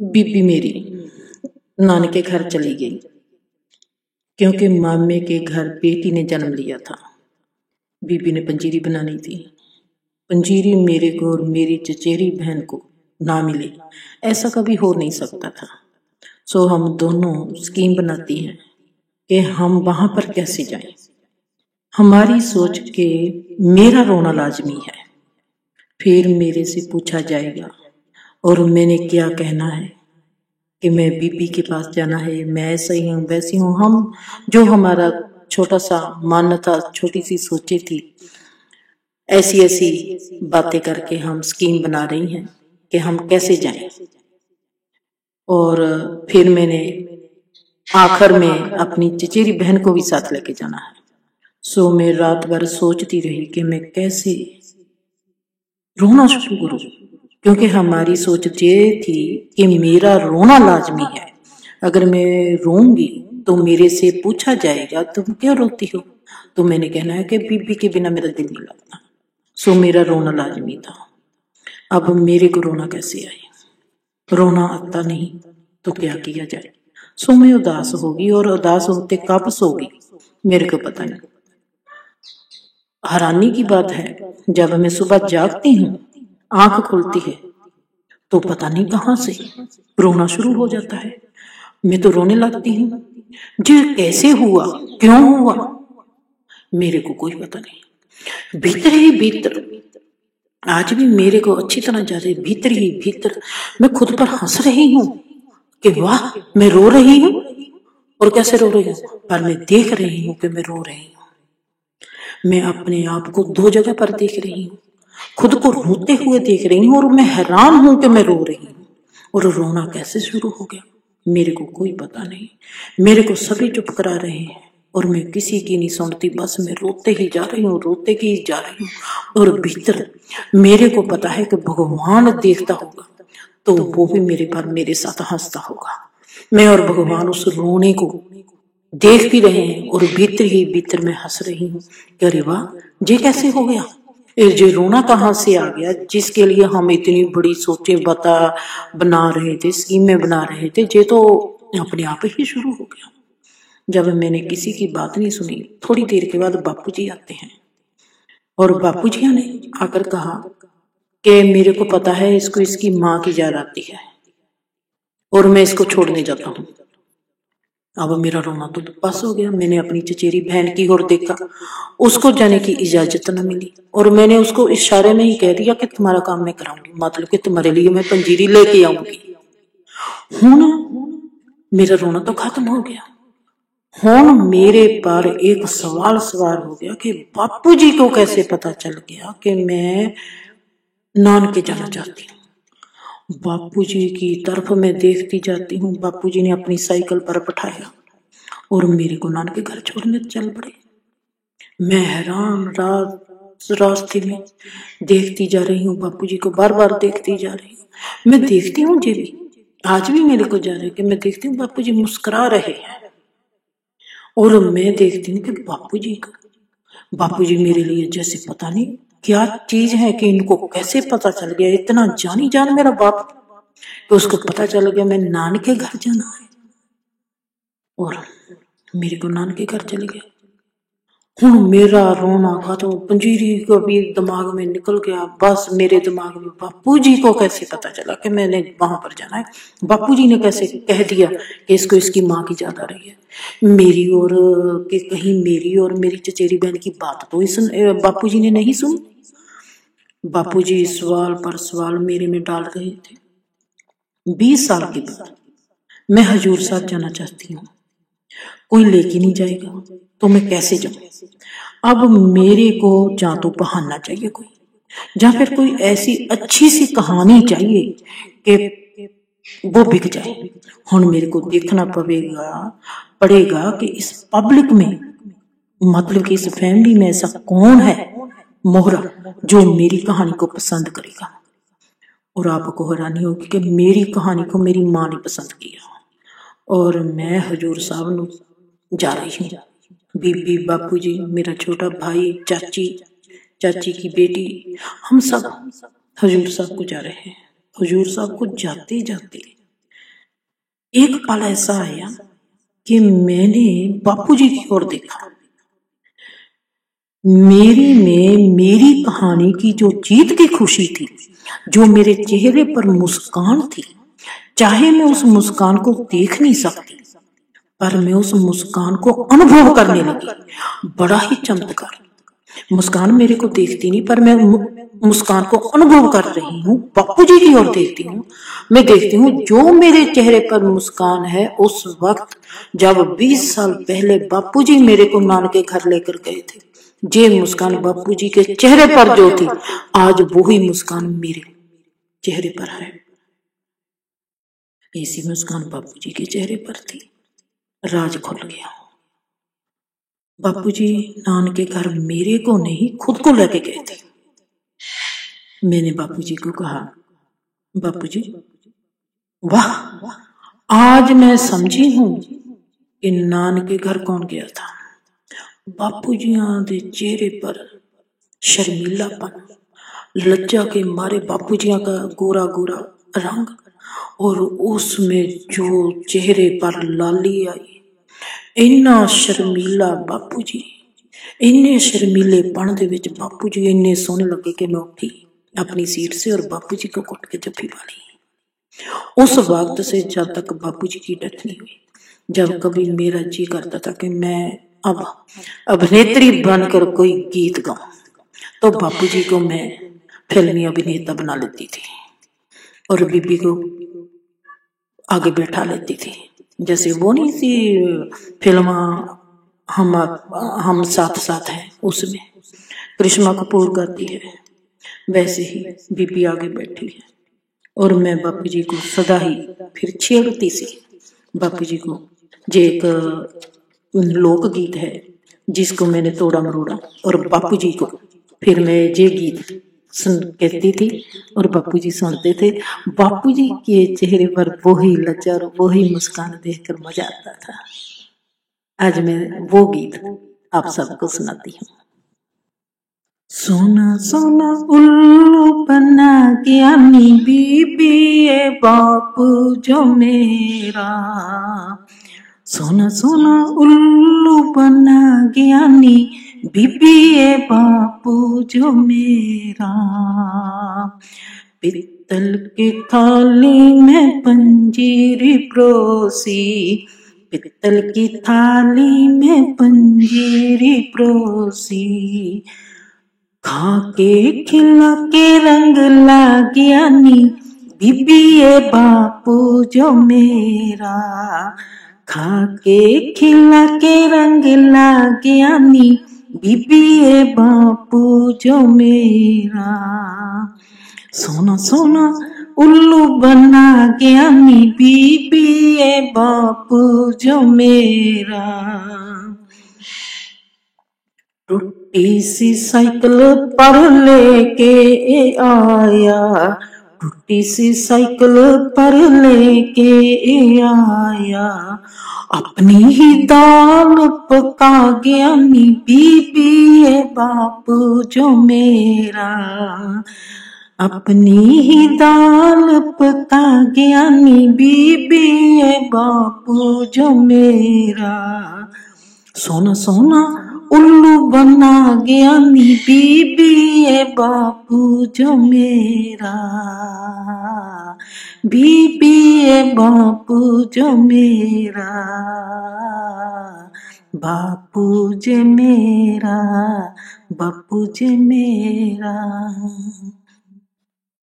बीबी मेरी नानके घर चली गई क्योंकि मामे के घर बेटी ने जन्म लिया था। बीबी ने पंजीरी बनानी थी। पंजीरी मेरे को और मेरी चचेरी बहन को ना मिले, ऐसा कभी हो नहीं सकता था। सो हम दोनों स्कीम बनाती हैं कि हम वहां पर कैसे जाएं। हमारी सोच के मेरा रोना लाजमी है। फिर मेरे से पूछा जाएगा और मैंने क्या कहना है कि मैं बीबी के पास जाना है, मैं ऐसा ही हूँ वैसी हूँ। हम जो हमारा छोटा सा मान्यता, छोटी सी सोचे थी, ऐसी ऐसी बातें करके हम स्कीम बना रही हैं कि हम कैसे जाएं। और फिर मैंने आखिर में अपनी चचेरी बहन को भी साथ लेके जाना है। सो मैं रात भर सोचती रही कि मैं कैसे रोना शुरू करूं, क्योंकि हमारी सोच ये थी कि मेरा रोना लाजमी है। अगर मैं रोऊंगी तो मेरे से पूछा जाएगा तुम क्यों रोती हो, तो मैंने कहना है कि बीबी के बिना मेरा दिल नहीं लगता। सो मेरा रोना लाजमी था। अब मेरे को रोना कैसे आए, रोना आता नहीं तो क्या किया जाए। सो मैं उदास होगी और उदास होते कब सोगी मेरे को पता नहीं। हैरानी की बात है, जब मैं सुबह जागती हूँ, आंख खुलती है तो पता नहीं कहां से रोना शुरू हो जाता है। मैं तो रोने लगती हूँ। जी कैसे हुआ, क्यों हुआ, मेरे को कोई पता नहीं। भीतर ही भीतर आज भी मेरे को अच्छी तरह जाते भीतर ही भीतर मैं खुद पर हंस रही हूँ कि वाह मैं रो रही हूँ। और कैसे रो रही हूँ, पर मैं देख रही हूँ कि मैं रो रही हूँ। मैं अपने आप को दो जगह पर देख रही हूँ, खुद को रोते हुए देख रही हूँ और मैं हैरान हूं कि मैं रो रही हूँ। और रोना कैसे शुरू हो गया मेरे को कोई पता नहीं। मेरे को सभी चुप करा रहे हैं और मैं किसी की नहीं सुनती, बस मैं रोते ही जा रही हूँ, रोते ही जा रही हूँ। और भीतर मेरे को पता है कि भगवान देखता होगा तो वो भी मेरे पर मेरे साथ हंसता होगा। मैं और भगवान उस रोने को देख भी रहे हैं और भीतर ही भीतर मैं हंस रही हूँ कि अरे वाह ये कैसे हो गया, ये रोना कहाँ से आ गया, जिसके लिए हम इतनी बड़ी सोचे बना रहे थे, स्कीमें बना रहे थे, ये तो अपने आप ही शुरू हो गया। जब मैंने किसी की बात नहीं सुनी, थोड़ी देर के बाद बापूजी आते हैं और बापूजी ने आकर कहा कि मेरे को पता है इसको इसकी माँ की याद आती है और मैं इसको छोड़ने जाता हूँ। अब मेरा रोना तो बस हो गया। मैंने अपनी चचेरी बहन की ओर देखा, उसको जाने की इजाजत न मिली और मैंने उसको इशारे में ही कह दिया कि तुम्हारा काम मैं कराऊंगी, मतलब कि तुम्हारे लिए मैं पंजीरी लेके आऊंगी। मेरा रोना तो खत्म हो गया। मेरे पर एक सवाल सवार हो गया कि बापूजी को कैसे पता चल गया कि मैं नानके जाना चाहती हूँ। बापूजी की तरफ मैं देखती जाती हूँ। बापूजी ने अपनी साइकिल पर बैठाया और मेरे को नानके घर छोड़ने चल पड़े। मैं हैरान रास्ते में देखती जा रही हूँ, बापूजी को बार बार देखती जा रही हूँ। मैं देखती हूँ ये भी आज भी मेरे को जा रहे कि मैं देखती हूँ बापूजी मुस्कुरा रहे हैं और मैं देखती हूँ कि बापूजी मेरे लिए जैसे पता नहीं क्या चीज है कि इनको कैसे पता चल गया, इतना जानी जान मेरा बाप, तो उसको पता चल गया मैं नानके घर जाना है और मेरे को नानके घर चले गए। मेरा रोना का तो पंजीरी को भी दिमाग में निकल गया। बस मेरे दिमाग में बापूजी को कैसे पता चला कि मैंने वहां पर जाना है, बापूजी ने कैसे कह दिया कि इसको इसकी माँ की याद आ रही है। मेरी और कि कहीं मेरी और मेरी चचेरी बहन की बात तो इस बापूजी ने नहीं सुनी। बापूजी सवाल पर सवाल मेरे में डाल रहे थे। 20 साल के बाद मैं हजूर साहब जाना चाहती हूँ, कोई लेके नहीं जाएगा तो मैं कैसे जाऊं। अब मेरे को या तो बहाना चाहिए कोई, या फिर कोई ऐसी अच्छी सी कहानी चाहिए कि वो बिक जाए। मेरे को देखना पड़ेगा कि इस पब्लिक में, मतलब कि इस फैमिली में ऐसा कौन है मोहरा जो मेरी कहानी को पसंद करेगा। और आपको हैरानी होगी कि मेरी कहानी को मेरी माँ ने पसंद किया और मैं हजूर साहब जा रही हूँ। बीबी, बापूजी, मेरा छोटा भाई, चाची की बेटी, हम सब हजूर साहब को जा रहे हैं। हजूर साहब को जाते जाते एक पल ऐसा आया कि मैंने बापूजी की ओर देखा। मेरी कहानी की जो जीत की खुशी थी, जो मेरे चेहरे पर मुस्कान थी, चाहे मैं उस मुस्कान को देख नहीं सकती, पर मैं उस मुस्कान को अनुभव करने लगी। बड़ा ही चमत्कार। मुस्कान मेरे को देखती नहीं, पर मैं मुस्कान को अनुभव कर रही हूँ। बापूजी की ओर देखती हूँ, मैं देखती हूँ जो मेरे चेहरे पर मुस्कान है उस वक्त जब 20 साल पहले बापूजी मेरे को नानके घर लेकर गए थे, ये मुस्कान बापूजी के चेहरे पर जो थी, आज वही मुस्कान मेरे चेहरे पर है। ऐसी मुस्कान बापूजी के चेहरे पर थी। राज खुल गया। बापूजी नानके घर मेरे को नहीं, खुद को लेके गए थे। मैंने बापूजी को कहा, बापूजी वाह, आज मैं समझी हूं कि नानके घर कौन गया था। बापूजियां दे चेहरे पर शर्मीलापन, लज्जा के मारे बापूजियां का गोरा गोरा रंग, और उसमें जो चेहरे पर लाली आई। इन्ना शर्मीला बापूजी, इन्ने शर्मीलेपन दे विच बापूजी इन्ने सोहने लगे कि मैं उठी अपनी सीट से और बापूजी को घुट के जफ्फी पा ली। उस वक्त से जब तक बापूजी की डेथ नहीं हुई, जब कभी मेरा जी करता था कि मैं अब अभिनेत्री बनकर कोई गीत गाऊं, तो बापूजी को मैं फिल्मी अभिनेता बना लेती थी और बीबी को आगे बैठा लेती थी। जैसे वो नहीं सी फिल्म हम साथ साथ हैं, उसमें करिश्मा कपूर गाती है, वैसे ही बीबी आगे बैठी है और मैं बापूजी को सदा ही फिर छेड़ती सी। बापूजी को जो एक लोकगीत है जिसको मैंने तोड़ा मरोड़ा, और बापूजी को फिर मैं ये गीत सुन कहती थी और बापूजी सुनते थे। बापूजी के चेहरे पर वही लज्जा और वही मुस्कान देखकर मजा आता था। आज मैं वो गीत आप सबको सुनाती हूँ। सोना सोना उल्लू बना ज्ञानी बीबी ए बापू जो मेरा, सोना सोना उल्लू बना ज्ञानी बीबी ए बापू जो मेरा। पित्तल की थाली में पंजीरी परोसी, पित्तल की थाली में पंजीरी परोसी, खा के खिला के रंग ला ज्ञानी बीबी ए बापू जो मेरा, खा के खिला के रंग ला ज्ञानी बीबी ए बापू जो मेरा। सोना सोना उल्लू बना ज्ञानी बीबी ए बापू जो मेरा। टूटी सी साइकिल पर लेके आया, टूटी सी साइकिल पर लेके आया, अपनी ही दाल पका ज्ञानी बीबी ए बापू जो मेरा, अपनी ही दाल पका ज्ञानी बीबी ए बापू जो मेरा। सोना सोना उल्लू बना ज्ञानी बीबी ए बापू जो मेरा, बीबी ए बापू जो मेरा, बापू जे मेरा, बापू जे मेरा।